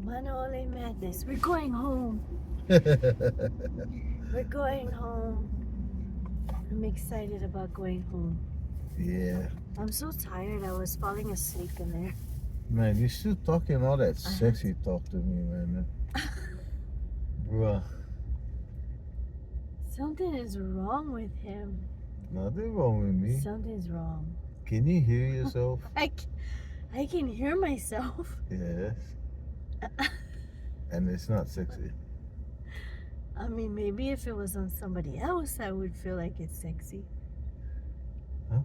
Manole Madness. We're going home. We're going home. I'm excited about going home. Yeah. I'm so tired. I was falling asleep in there. Man, you still talking all that Uh-huh. sexy talk to me, man. Bruh, Something is wrong with him. nothing wrong with me. Something's wrong. Can you hear yourself? I can hear myself. Yes. And it's not sexy. I mean, maybe if it was on somebody else, I would feel like it's sexy. Huh?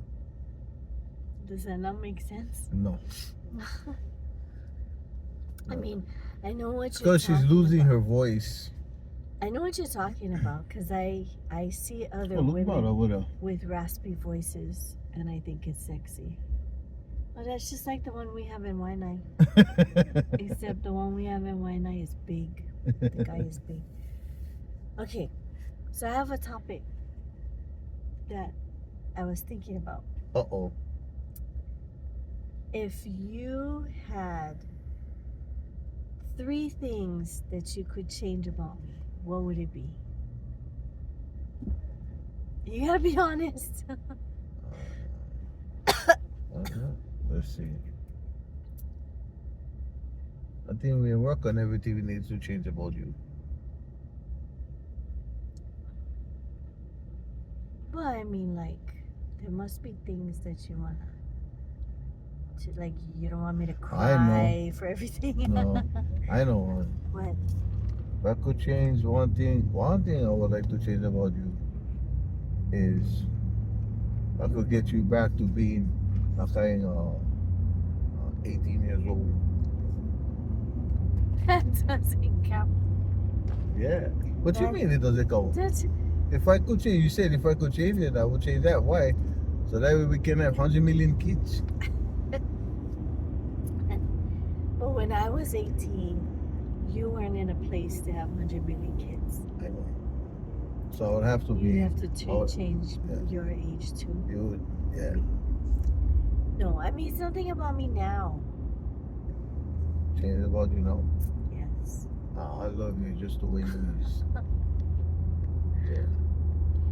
Does that not make sense? No. I mean, I know what you're Because she's talking losing about. her voice. I know what you're talking about because I see other Oh, look about women over there. with raspy voices, and I think it's sexy. But that's just like the one we have in Waianae. Except the one we have in Waianae is big. The guy is big. Okay, so I have a topic that I was thinking about. Uh-oh. If you had 3 things that you could change about me, what would it be? You gotta be honest. Let's see. I think we work on everything we need to change about you. Well, I mean, like, there must be things that you wanna, like, you don't want me to cry for everything. No, I know one. What? If I could change one thing I would like to change about you is I could get you back to being like 18 years old. That doesn't count. Yeah. What you That- mean it doesn't count? That's, If I could change, you said if I could change it, I would change that. Why? So that way we can have 100 million kids. but when I was 18, you weren't in a place to have 100 million kids. I know. So I would have to be. You have to Oh, change yeah. your age too. You would, yeah. No, I mean something about me now. Change about you now. Yes. I love you just the way you is. Yeah.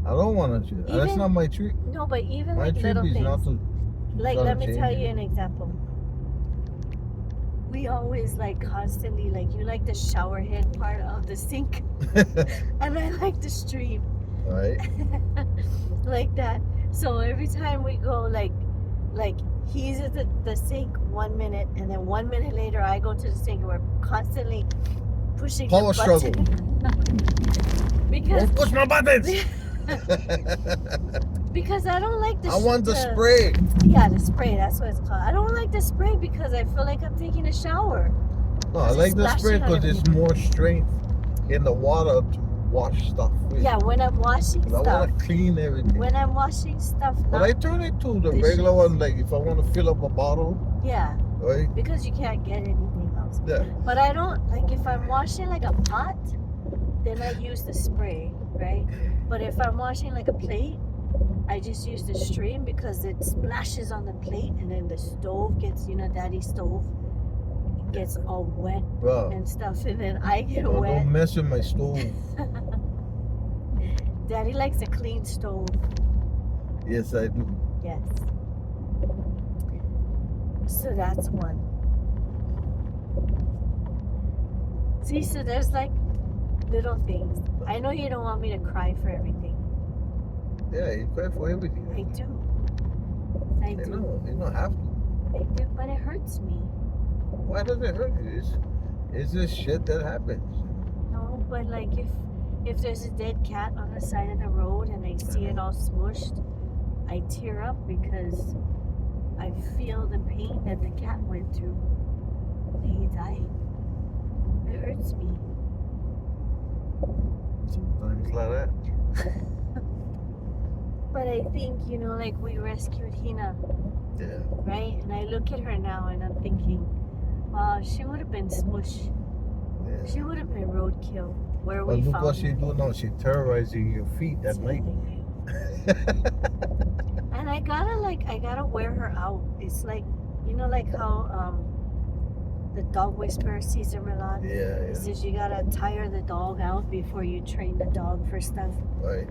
I don't want to change. That's Even- not my trick. No, but even My like trick little is things. not to. Like, try let to me change tell it. you an example. We always like constantly like you like the shower head part of the sink, and I like the stream. Right? Like that. So every time we go like he's at the sink 1 minute, and then 1 minute later I go to the sink, and we're constantly pushing Power the button. struggle. because Don't push my buttons. because I don't like the I want the the spray. Yeah, the spray, that's what it's called. I don't like the spray because I feel like I'm taking a shower. No, I It's like the spray splashing on because it's more strength in the water to wash stuff with. Yeah, when I'm washing 'Cause I stuff. want to clean everything. When I'm washing stuff, But I turn it to the dishes. regular one, like if I want to fill up a bottle, yeah, right? because you can't get anything else. Yeah. But I don't, like if I'm washing like a pot, then I use the spray, right? But if I'm washing like a plate, I just use the stream because it splashes on the plate, and then the stove gets, daddy's stove gets all wet Bro, and stuff, and then I get bro, wet. don't mess with my stove. Daddy likes a clean stove. Yes, I do. Yes. So that's one. See, so there's like little things. I know you don't want me to cry for everything. Yeah, you cry for everything. I do. I do. know, you don't have to. I do, but it hurts me. Why does it hurt you? It's just shit that happens. No, but like if there's a dead cat on the side of the road and I see it all smushed, I tear up because I feel the pain that the cat went through. He died. It hurts me. Sometimes like that. But I think, like we rescued Hina, Yeah. right? And I look at her now and I'm thinking, wow, she would have been smush. Yeah. She would have been roadkill where But we look found what she her. do now. She terrorizing your feet at night. And I gotta wear her out. It's like, like how the dog whisperer, Cesar Millan. Yeah, He says you gotta tire the dog out before you train the dog for stuff. right.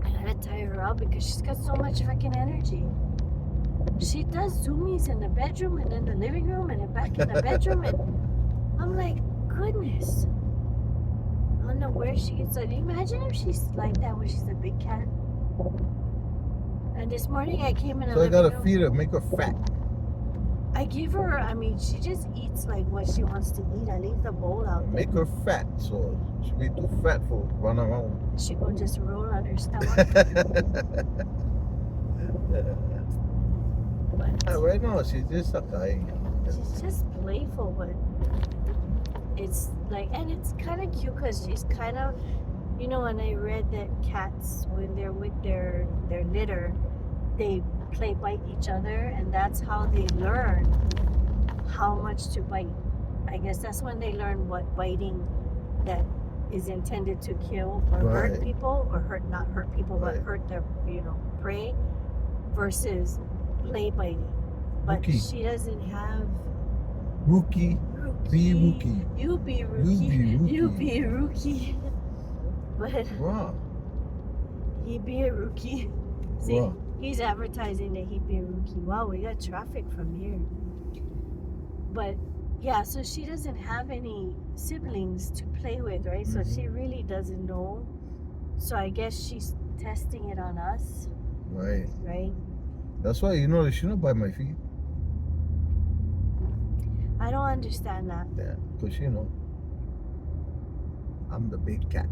I gotta tire her out because she's got so much freaking energy. She does zoomies in the bedroom and in the living room and then back in the bedroom, and I'm like, goodness. I don't know where she gets. Imagine if she's like that when she's a big cat. And this morning I came in the So I living gotta room. feed her, make her fat. I give her. I mean, she just eats like what she wants to eat. I leave the bowl out there. Make her fat, so she be too fat for run around. She will just roll on her stomach. But Right now, she's just a guy. she's just playful, but it's like, and it's kind of cute because she's kind of, you know, when I read that cats, when they're with their litter, they play bite each other, and that's how they learn how much to bite. I guess that's when they learn what biting that is intended to kill or hurt Right. people, or not hurt people, but Right. hurt their, you know, prey, versus play biting. But Rookie. she doesn't have Rookie, be rookie. You be rookie. rookie. You be rookie. But Wow. he be a rookie. See, Wow. he's advertising that he be a rookie. Wow, we got traffic from here. But yeah, so she doesn't have any siblings to play with, right? So she really doesn't know. So I guess she's testing it on us, Right. right? That's why, you know, they shouldn't bite my feet. I don't understand that. Yeah. Because, you know, I'm the big cat.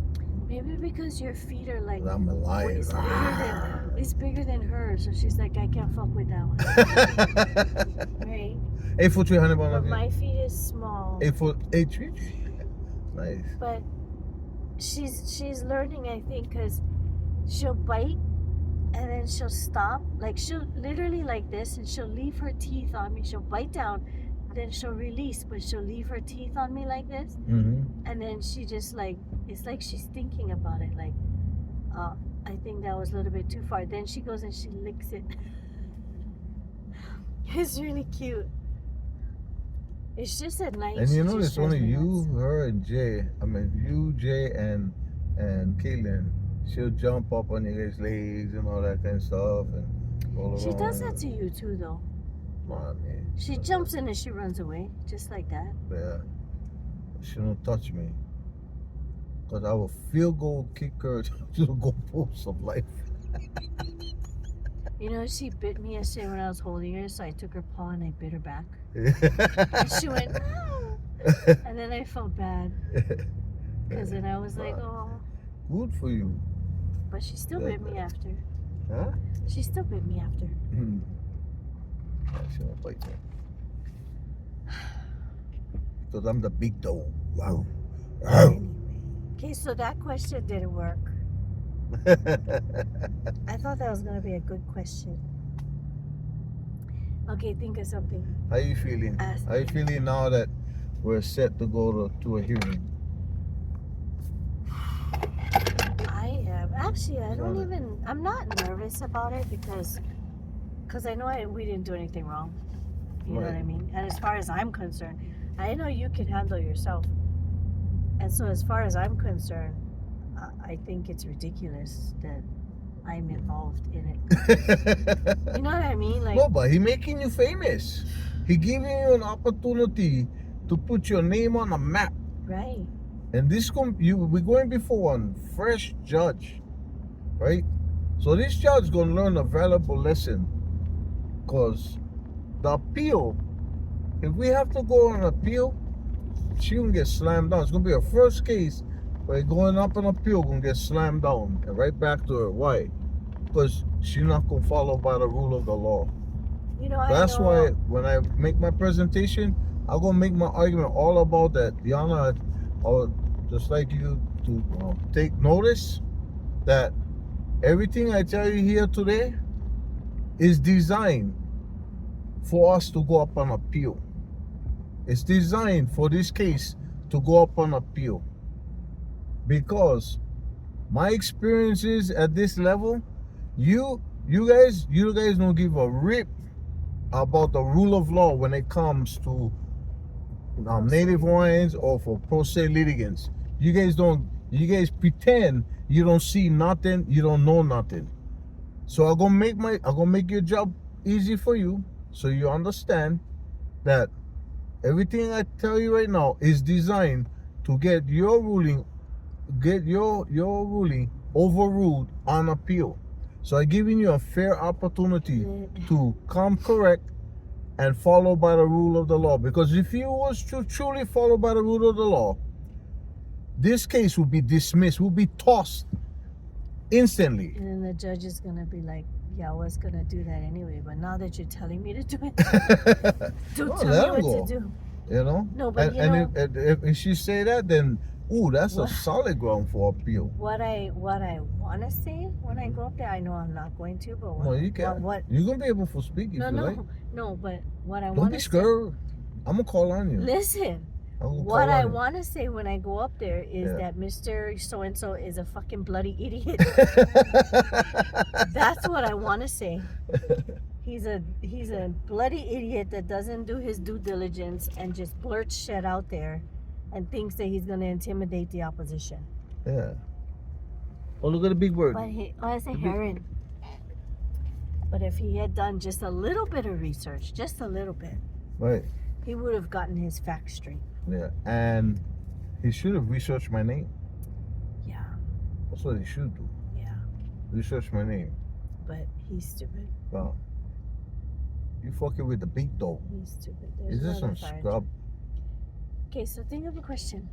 Maybe because your feet are like, I'm alive. it's bigger than hers. So she's like, I can't fuck with that one, right? 8 foot 300 pounds. But my feet is small. 8 foot 8 3. Nice. But she's learning, I think, because she'll bite and then she'll stop. Like, she'll literally like this, and she'll leave her teeth on me. She'll bite down, then she'll release, but she'll leave her teeth on me like this. Mm-hmm. And then she just like, it's like she's thinking about it. Like, I think that was a little bit too far. Then she goes and she licks it. It's really cute. It's just a nice. And you know, just it's only drives me you, nuts. her, and Jay. I mean, you, Jay, and Caitlin. She'll jump up on your guys' legs and all that kind of stuff, and all She around. does that to you too, though. Come on, man. She jumps in and she runs away, just like that. Yeah. She don't touch me. Because I will field goal kick her to the goalpost of life. You know, she bit me yesterday when I was holding her, so I took her paw and I bit her back. And she went, no. And then I felt bad. Because then I was like, oh. Good for you. But she still bit me after. Huh? She still bit me after. Hmm. She won't bite me. Because I'm the big dog. Wow. Anyway. Okay, so that question didn't work. I thought that was going to be a good question. Okay, think of something. How you feeling? Ask How you feeling now that we're set to go to a hearing? I am. Actually, I'm not nervous about it because I know we didn't do anything wrong. You know what I mean? And as far as I'm concerned, I know you can handle yourself. And so as far as I'm concerned, I think it's ridiculous that I'm involved in it. You know what I mean? Like, No, but he making you famous. He giving you an opportunity to put your name on a map. right. And we're going before one fresh judge, right? So this judge gonna learn a valuable lesson, cause the appeal, if we have to go on an appeal, she gonna get slammed down. It's gonna be her first case where going up an appeal gonna get slammed down and right back to her. Why? Because she's not gonna follow by the rule of the law. You know, That's why when I make my presentation, I'm gonna make my argument all about that. Diana, I would just like you to take notice that everything I tell you here today is designed for us to go up on appeal. It's designed for this case to go up on appeal. Because my experiences at this level, you guys don't give a rip about the rule of law when it comes to Native Hawaiians or for pro se litigants. You guys pretend you don't see nothing, you don't know nothing. So I'm gonna make your job easy for you, so you understand that everything I tell you right now is designed to get your ruling overruled on appeal. So I'm giving you a fair opportunity to come correct and follow by the rule of the law. Because if you was to truly follow by the rule of the law, this case would be dismissed, would be tossed instantly. And then the judge is gonna be like, yeah, I was gonna do that anyway, but now that you're telling me to do it, don't Oh, tell let me 'em what go. to do. You know? No, but if she say that, then that's a What? solid ground for appeal. What I wanna say when I go up there, I know I'm not going to, but No, you can. what You're gonna be able to speak if no, you no, like. no, but what I Don't wanna be say, scared. I'm gonna call on you. listen, I'm gonna what call I on you. want to say when I go up there is Yeah. that Mr. So-and-so is a fucking bloody idiot. That's what I want to say. He's a bloody idiot that doesn't do his due diligence and just blurts shit out there and thinks that he's going to intimidate the opposition. Yeah. Oh, look at the big word. But I say heron. But if he had done just a little bit of research, just a little bit, Right. he would have gotten his facts straight. Yeah. And he should have researched my name. Yeah, That's what he should do. yeah. Research my name. But he's stupid. Wow. You fucking with the big dog. He's stupid. Is There's this no some authority. scrub? Okay, so think of a question.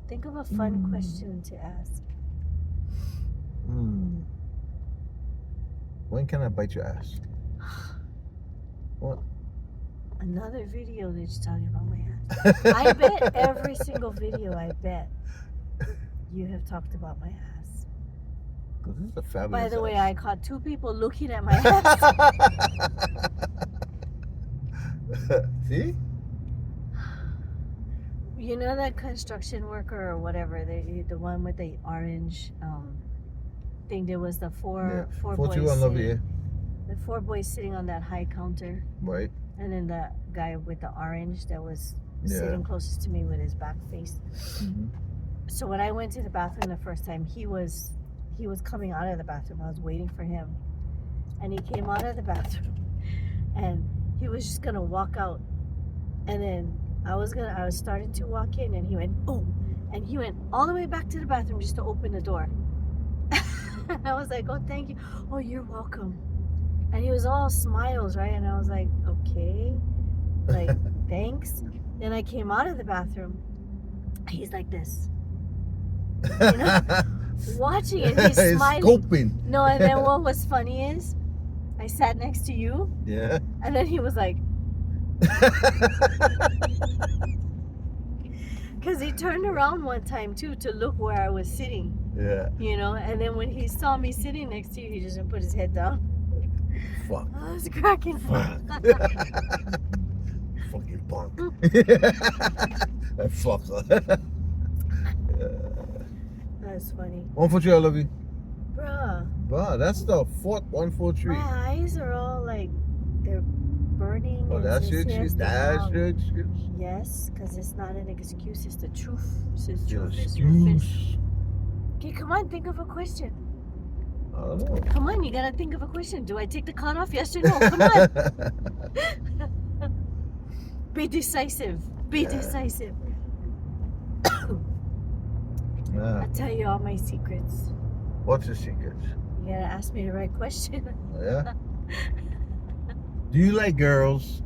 Think of a fun question to ask. When can I bite your ass? What? Another video that's talking about my ass. I bet every single video, I bet you have talked about my ass. Cause this is a fabulous By the way, ass. I caught 2 people looking at my ass. See? You know that construction worker or whatever, the one with the orange thing. There was the four boys. 41 love you. The 4 boys sitting on that high counter, Right. and then the guy with the orange that was Yeah. sitting closest to me with his back face. Mhm. So when I went to the bathroom the first time, he was coming out of the bathroom. I was waiting for him, and he came out of the bathroom, and he was just gonna walk out, and then I was starting to walk in, and he went, oh, and he went all the way back to the bathroom just to open the door. I was like, oh, thank you. Oh, you're welcome. And he was all smiles, right? And I was like, okay, like, thanks. Then I came out of the bathroom. He's like this, you know, watching it. He's It's smiling. scoping. No, and then what was funny is I sat next to you, Yeah. and then he was like, because he turned around one time too to look where I was sitting, Yeah. you know, and then when he saw me sitting next to you, he just put his head down. Fuck. I was cracking Fuck. up. Fucking punk. That fucker. That's funny. 143, I love you. Bruh, Wow, that's the fourth 143. my eyes are all like, they're burning. Oh, and that's your yes, excuse. they That's are. your excuse. Yes, because it's not an excuse, it's the truth. It's the Your truth. It's Rufus. excuse. Okay, come on, think of a question. I don't know. Come on, you gotta think of a question. Do I take the cut off? Yes or no? Come on. Be decisive. Be Yeah. decisive. Yeah. I'll tell you all my secrets. What's the secret? You gotta ask me the right question. Yeah. Do you like girls?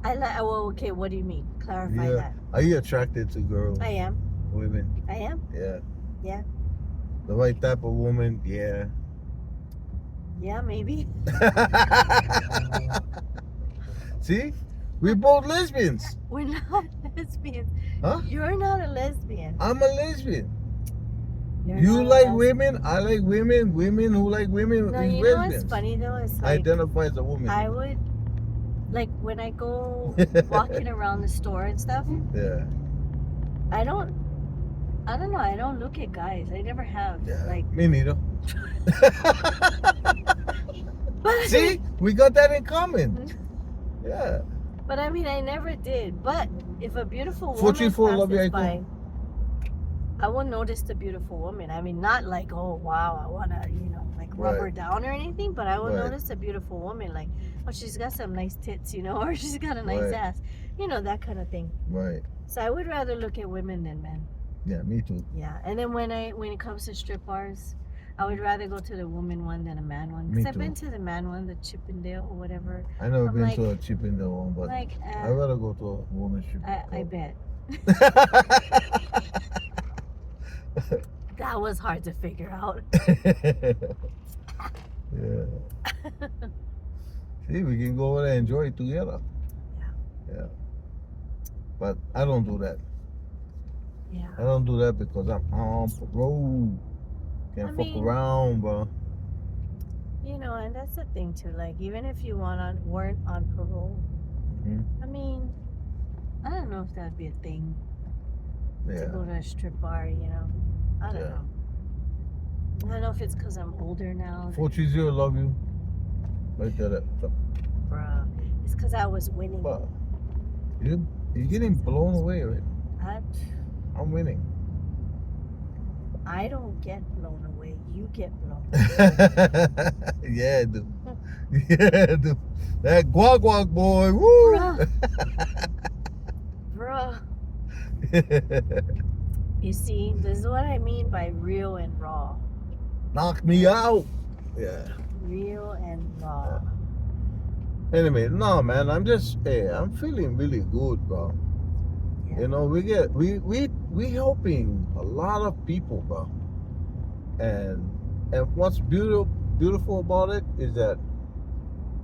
I like. Well, okay. What do you mean? Clarify Yeah. that. Are you attracted to girls? I am. Women? I am. Yeah. Yeah. The right type of woman? Yeah. Yeah, maybe. See? We're both lesbians. We're not lesbians. Huh? You're not a lesbian. I'm a lesbian. You're You not a like lesbian. women, I like women. Women who like women No, is you know what's lesbians. funny though? It's like Identify as a woman. I would, like when I go walking around the store and stuff. Yeah. I don't know. I don't look at guys. I never have. Yeah. Like, Me neither. but See? We got that in common. Yeah. But I mean, I never did. But if a beautiful woman 434 love you, passes Aiko. by, I will notice the beautiful woman. I mean, not like, oh wow, I wanna, like rub her Right. down or anything. But I will Right. notice a beautiful woman, like, oh, she's got some nice tits, or she's got a nice Right. ass, that kind of thing. Right. So I would rather look at women than men. Yeah, me too. Yeah, and then when it comes to strip bars, I would rather go to the woman one than a man one. Me Because I've too. been to the man one, the Chippendale or whatever. I never I'm been like- to a Chippendale one, but Like, I'd rather go to a woman's strip I club. bet. That was hard to figure out. Yeah. See, we can go over there and enjoy it together. Yeah. But I don't do that. Yeah. I don't do that because I'm on parole. Can't I fuck mean- around, bro. And that's the thing too. Like, even if you weren't on parole, Mhm. I mean, I don't know if that'd be a thing to Yeah. go to a strip bar. I don't Yeah. know. I don't know if it's because I'm older now. 430 love you. Right there. Bruh. It's because I was winning. But you're getting blown away, right? I'm winning. I don't get blown away. You get blown. Yeah, dude. Yeah, dude. That guac guac boy. Woo! Bruh. You see, this is what I mean by real and raw. Knock me out. Yeah. Real and raw. Anyway, no, man. I'm feeling really good, bro. Yeah. We helping a lot of people, bro. And what's beautiful about it is that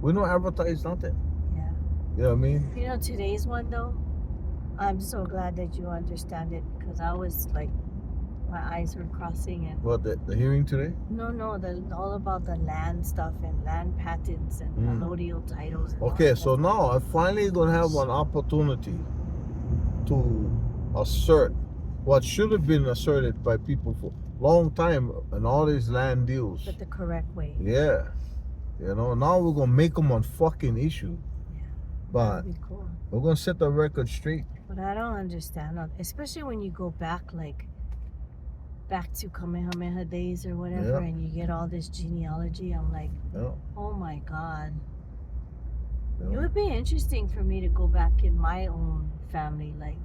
we don't advertise nothing. Yeah. You know what I mean? Today's one though, I'm so glad that you understand it because I was like, my eyes were crossing and What the hearing today? no, all about the land stuff and land patents and Mm. allodial titles. And all Okay, that so stuff. now I finally gonna have an opportunity to assert what should have been asserted by people for a long time in all these land deals. But the correct way. Yeah. Now we're gonna make them on fucking issue. Yeah. But That'd be cool. we're gonna set the record straight. But I don't understand, especially when you go back to Kamehameha days or whatever, Yeah. and you get all this genealogy. I'm like, Yeah. oh my God. You It know? would be interesting for me to go back in my own family, like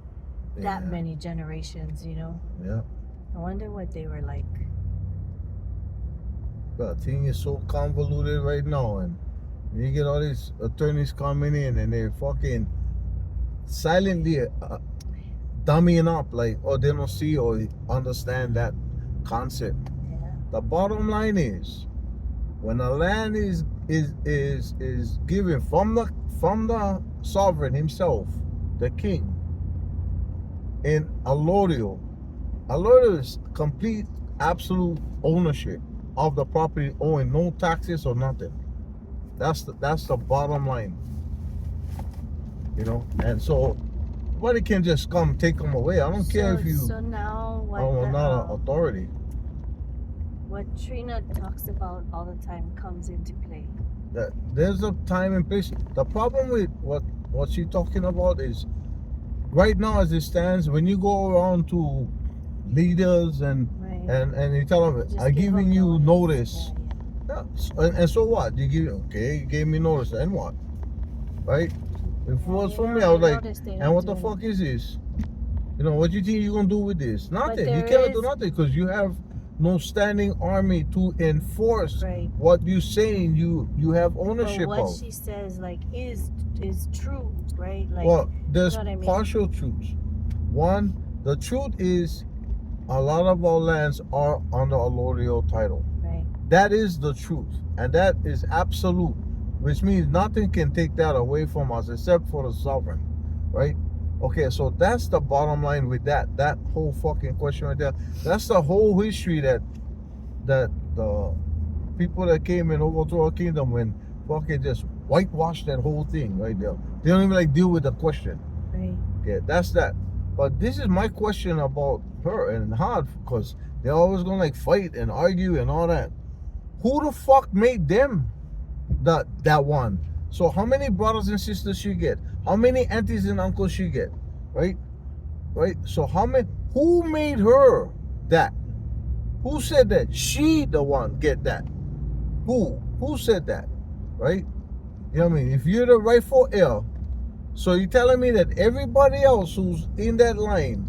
that Yeah. many generations, Yeah. I wonder what they were like. The thing is so convoluted right now, and you get all these attorneys coming in and they're fucking silently dummying up, like, oh, they don't see or understand that concept. Yeah. The bottom line is, when a land is given from the sovereign himself, the king, in allodial is complete, absolute ownership of the property, owing no taxes or nothing. That's the bottom line. And so nobody can just come take them away. I don't care if you So now are not an authority. what Trina talks about all the time comes into play. That there's a time and place. The problem with what she's talking about is, right now as it stands, when you go around to leaders and Right. you tell them, Just I'm give giving them you notice. Yeah, Yeah. And so what? You gave me notice, and what? Right? If it was for me, I was like, and what the fuck is this? What do you think you're gonna do with this? Nothing. You there can't do is- nothing because you have no standing army to enforce Right. what you saying you have But ownership what of. she says is true, right? Like, Well, there's what I mean? partial truths. One, the truth is a lot of our lands are under allodial title. right. That is the truth, and that is absolute, which means nothing can take that away from us except for the sovereign, right? Okay, so that's the bottom line with that whole fucking question right there. That's the whole history that the people that came and overthrew our kingdom when fucking just whitewashed that whole thing right there. They don't even deal with the question. Right. Okay, that's that. But this is my question about her and Had, because they're always gonna fight and argue and all that. Who the fuck made them that one? So how many brothers and sisters she get? How many aunties and uncles she get? Right? Right? So how many? Who made her that? Who said that she the one get that? Who? Who said that? Right? You know what I mean? If you're the rightful heir, so you're telling me that everybody else who's in that line,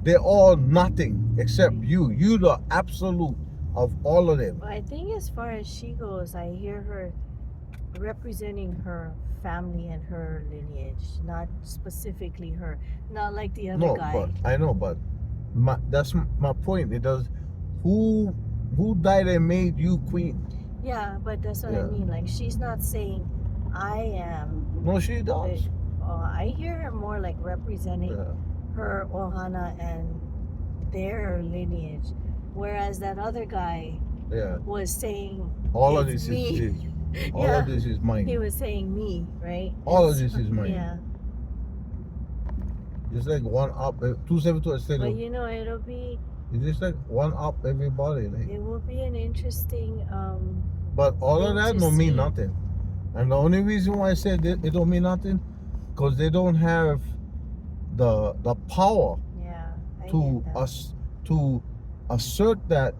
they're all nothing except you. You the absolute of all of them. But I think as far as she goes, I hear her representing her family and her lineage, not specifically her. Not like the other No, guy. but I know, but that's my point. It does. Who died and made you queen? Yeah, but that's what I Yeah. mean. Like, she's not saying, I am. No, she does. I hear her more like representing Yeah. her Ohana and their lineage. Whereas that other guy Yeah. was saying, All of It's this me. is all Yeah. of this is mine. he was saying me, right? All of It's- this is mine. Yeah. It's like one up 272 instead But of you know, it's just like one up everybody. Like, it will be an interesting, but all of thing that to don't mean see. nothing. And the only reason why I said it don't mean nothing, because they don't have the power yeah, I to get that. us to assert that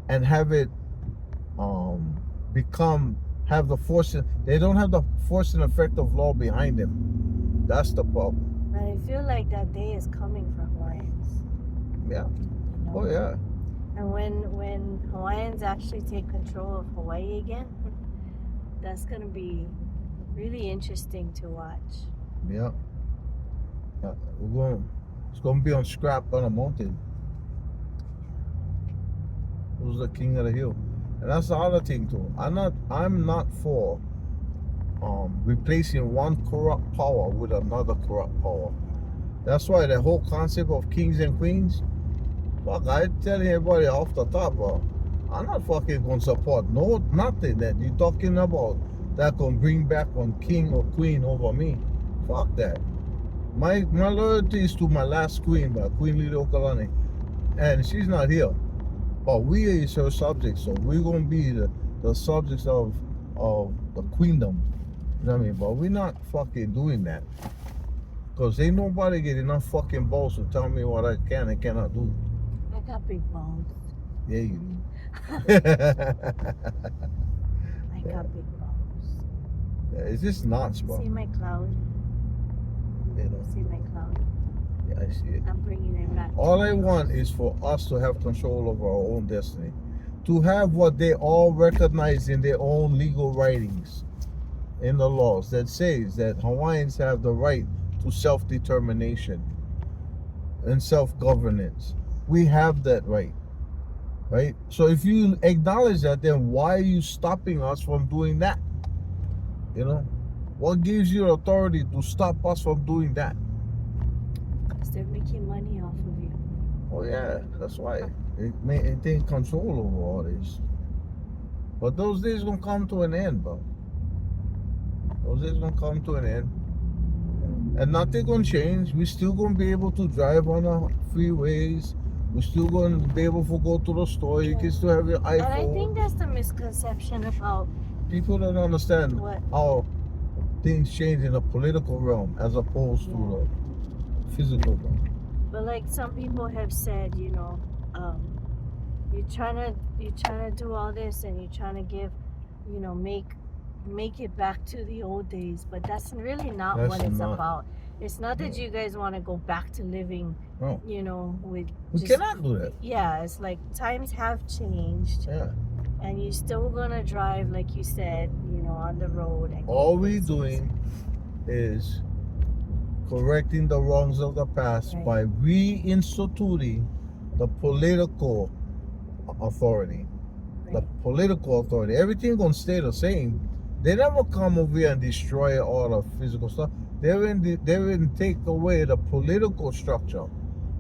and have it have the force. They don't have the force and effect of law behind them. That's the problem. But I feel like that day is coming for Hawaiians. Yeah. You know? Oh yeah. And when Hawaiians actually take control of Hawaii again, that's gonna be really interesting to watch. Yeah. It's gonna be on scrap on a mountain. Who's the king of the hill? And that's the other thing too. I'm not for replacing one corrupt power with another corrupt power. That's why the whole concept of kings and queens, fuck, I tell everybody off the top, bro, I'm not fucking gonna support nothing that you're talking about that gonna bring back one king or queen over me. Fuck that. My loyalty is to my last queen, Queen Lili Okalani, and she's not here. But we is her subjects, so we're gonna be the subjects of the queendom. You know what I mean? But we're not fucking doing that. Cause ain't nobody get enough fucking balls to tell me what I can and cannot do. I got big balls. Yeah, you do. I got big balls. Yeah, it's just nuts, bro. See my cloud? You know? See my cloud? Yeah, I see it. I'm bringing it back. All I want is for us to have control of our own destiny, to have what they all recognize in their own legal writings, in the laws that says that Hawaiians have the right to self-determination and self-governance. We have that right, right? So if you acknowledge that, then why are you stopping us from doing that? You know, what gives you authority to stop us from doing that? Because they're making money off of you. Oh yeah, that's why it take control over all this. But those days gonna come to an end, bro. Those days gonna come to an end, and nothing gonna change. We still gonna be able to drive on the freeways. We're still gonna be able to go to the store. You can still have your iPhone. And I think that's the misconception about People don't understand what. how things change in the political realm as opposed to the physical realm. But like some people have said, you know, you're trying to do all this and you're trying to give, you know, make it back to the old days, but that's really not That's what it's not. about. It's not that No. you guys want to go back to living, No, you know, with we just, cannot do that. yeah, it's like times have changed Yeah. and you're still gonna drive like you said, you know, on the road and All go we places. doing is correcting the wrongs of the past Right. by reinstituting the political authority. The Right. political authority. Everything gonna stay the same. They never come over here and destroy all the physical stuff. They will take away the political structure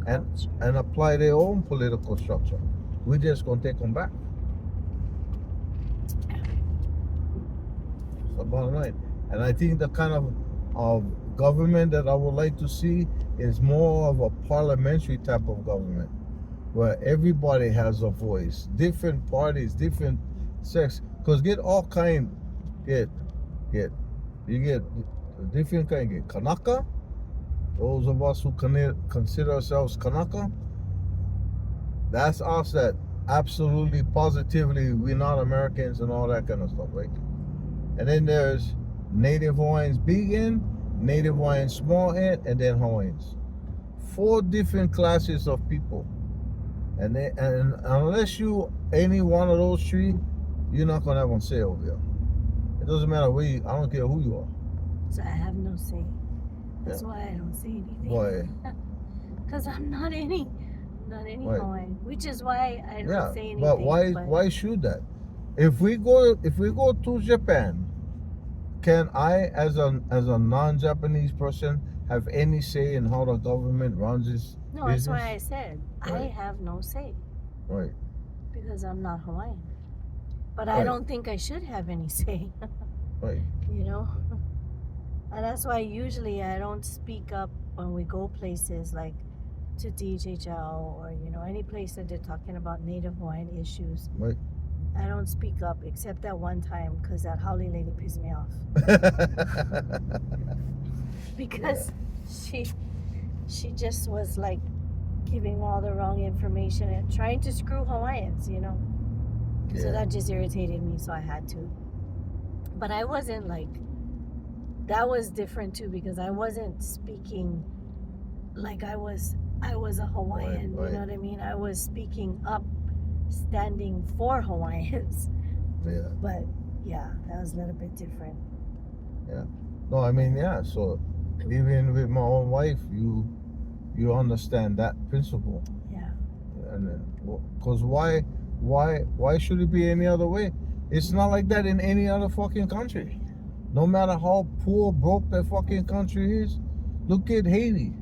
and Culture. apply their own political structure. We're just gonna take them back. That's the bottom line. And I think the kind of government that I would like to see is more of a parliamentary type of government, where everybody has a voice, different parties, different sects. Because you get different kind. Kanaka, those of us who consider ourselves Kanaka, that's us that absolutely, positively, we're not Americans and all that kind of stuff, right? And then there's Native Hawaiians big N, Native Hawaiians small N, and then Hawaiians. 4 different classes of people. And unless you any one of those 3, you're not gonna have one say over here. It doesn't matter where you, I don't care who you are. So I have no say. That's why I don't say anything. Why? Because I'm not any Right. Hawaiian. Which is why I don't Yeah, say anything. but why should that? If we go to Japan, can I as a non-Japanese person have any say in how the government runs its No, business? that's why I said I Right. have no say Right. because I'm not Hawaiian. But I Right. don't think I should have any say. Right. You know? And that's why usually I don't speak up when we go places like to DHHL or, you know, any place that they're talking about Native Hawaiian issues. Right. I don't speak up except that one time because that Haole lady pissed me off. Because she just was like giving all the wrong information and trying to screw Hawaiians, you know. So Yeah. that just irritated me, so I had to. But I wasn't like, that was different too because I wasn't speaking like I was a Hawaiian, Right. you know what I mean? I was speaking up, standing for Hawaiians. Yeah. But yeah, that was a little bit different. No, I mean, yeah. So even with my own wife, you understand that principle, Yeah. and then because why should it be any other way? It's not like that in any other fucking country. No matter how poor, broke that fucking country is. Look at Haiti.